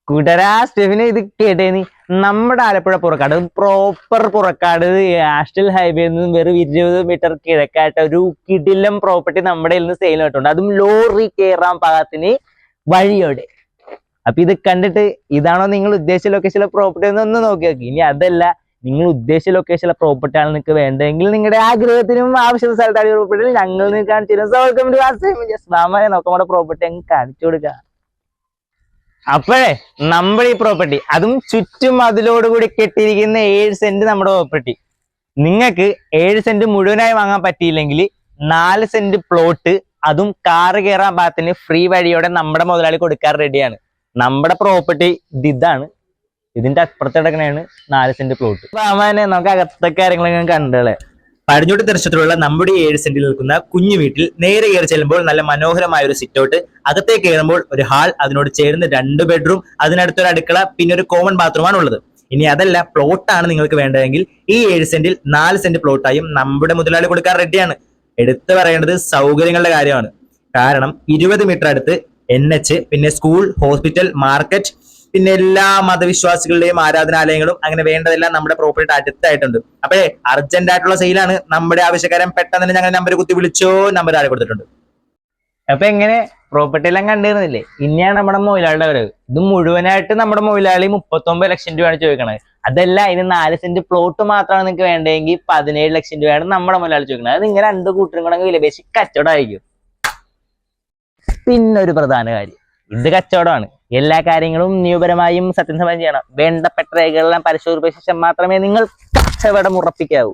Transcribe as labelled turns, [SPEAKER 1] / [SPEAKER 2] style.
[SPEAKER 1] കൂട്ടരാ സ്റ്റെഫിനെ ഇത് കേട്ടേനി. നമ്മുടെ Alappuzha Purakkad proper Purakkad national highway നിന്ന് വെറും 20 മീറ്റർ കിഴക്കായിട്ട് ഒരു കിടിലം പ്രോപ്പർട്ടി നമ്മുടെ നിന്ന് സെയിൽ ആയിട്ടുണ്ട്. അതും ലോറി കയറാൻ പാകത്തിന് വഴിയോടെ. അപ്പൊ ഇത് കണ്ടിട്ട് ഇതാണോ നിങ്ങൾ ഉദ്ദേശിച്ച ലൊക്കേഷനിലെ പ്രോപ്പർട്ടി ഒന്ന് നോക്കി നോക്കി. ഇനി അതല്ല, നിങ്ങൾ ഉദ്ദേശിച്ച ലൊക്കേഷനിലെ പ്രോപ്പർട്ടി ആണ് നിങ്ങൾക്ക് വേണ്ടതെങ്കിൽ നിങ്ങളുടെ ആഗ്രഹത്തിനും ആവശ്യമുള്ള സ്ഥലത്താണ് പ്രോപ്പർട്ടി ഞങ്ങൾ നിങ്ങൾക്ക് കാണിച്ചു നോക്കാം. പ്രോപ്പർട്ടി അങ്ങ് കാണിച്ചു കൊടുക്കുക. അപ്പോഴേ നമ്മുടെ ഈ പ്രോപ്പർട്ടി, അതും ചുറ്റും അതിലോടുകൂടി കെട്ടിയിരിക്കുന്ന 7 സെന്റ് നമ്മുടെ പ്രോപ്പർട്ടി, നിങ്ങൾക്ക് 7 സെന്റ് മുഴുവനായി വാങ്ങാൻ പറ്റിയില്ലെങ്കിൽ 4 സെന്റ് പ്ലോട്ട്, അതും കാറ് കയറാൻ പാകത്തിന് ഫ്രീ വഴിയോടെ നമ്മുടെ മുതലാളി കൊടുക്കാൻ റെഡിയാണ്. നമ്മുടെ പ്രോപ്പർട്ടി ഇതാണ്. ഇതിന്റെ അപ്പുറത്ത് കിടക്കണയാണ് 4 സെന്റ് പ്ലോട്ട്. സാമാന്യം നമുക്ക് അകത്തെ കാര്യങ്ങളൊക്കെ കണ്ടോളെ. പടിഞ്ഞോട്ട് ദർശനത്തിലുള്ള നമ്മുടെ 7 സെന്റിൽ നിൽക്കുന്ന കുഞ്ഞു വീട്ടിൽ നേരെ കയറി ചെല്ലുമ്പോൾ നല്ല മനോഹരമായ ഒരു സിറ്റൗട്ട്, അകത്തേക്ക് കയറുമ്പോൾ ഒരു ഹാൾ, അതിനോട് ചേർന്ന് 2 ബെഡ്റൂം, അതിനടുത്തൊരു അടുക്കള, പിന്നെ ഒരു കോമൺ ബാത്റൂമാണ് ഉള്ളത്. ഇനി അതല്ല, പ്ലോട്ടാണ് നിങ്ങൾക്ക് വേണ്ടതെങ്കിൽ ഈ 7 സെന്റിൽ 4 സെന്റ് പ്ലോട്ടായും നമ്മുടെ മുതലാളി കൊടുക്കാൻ റെഡിയാണ്. എടുത്തു പറയേണ്ടത് സൗകര്യങ്ങളുടെ കാര്യമാണ്. കാരണം 20 മീറ്റർ അടുത്ത് NH, പിന്നെ സ്കൂൾ, ഹോസ്പിറ്റൽ, മാർക്കറ്റ്, പിന്നെ എല്ലാ മതവിശ്വാസികളുടെയും ആരാധനാലയങ്ങളും, അങ്ങനെ വേണ്ടതെല്ലാം നമ്മുടെ പ്രോപ്പർട്ടി അടുത്തായിട്ടുണ്ട്. അപ്പോഴേ അർജന്റ് ആയിട്ടുള്ള സെയിലാണ്. നമ്മുടെ ആവശ്യക്കാരൻ പെട്ടെന്ന് തന്നെ ഞങ്ങൾ നമ്പർ കുത്തി വിളിച്ചോ, നമ്പർ ആരെ കൊടുത്തിട്ടുണ്ട്. അപ്പൊ എങ്ങനെ പ്രോപ്പർട്ടി എല്ലാം കണ്ടിരുന്നില്ലേ? ഇനിയാണ് നമ്മുടെ മൊയിലാളിയുടെ വരവ്. ഇത് മുഴുവനായിട്ട് നമ്മുടെ മൊയിലാളി 39 ലക്ഷം രൂപയാണ് ചോദിക്കണത്. അതല്ല, ഇതിന് 4 സെന്റ് പ്ലോട്ട് മാത്രമാണ് നിങ്ങൾക്ക് വേണ്ടതെങ്കിൽ 17 ലക്ഷം രൂപയാണ് നമ്മുടെ മൊയിലാളി ചോദിക്കുന്നത്. അത് നിങ്ങൾ 2 കൂട്ടരും കൂടെ വിലപേശി കച്ചവടമായിരിക്കും. പിന്നെ ഒരു പ്രധാന കാര്യം, ഇത് കച്ചവടമാണ്. എല്ലാ കാര്യങ്ങളും നിയമപരമായും സത്യസന്ധമായും ചെയ്യണം. വേണ്ടപ്പെട്ട രേഖകളെല്ലാം പരിശോധിച്ച ശേഷം മാത്രമേ നിങ്ങൾ കച്ചവടം ഉറപ്പിക്കാവൂ.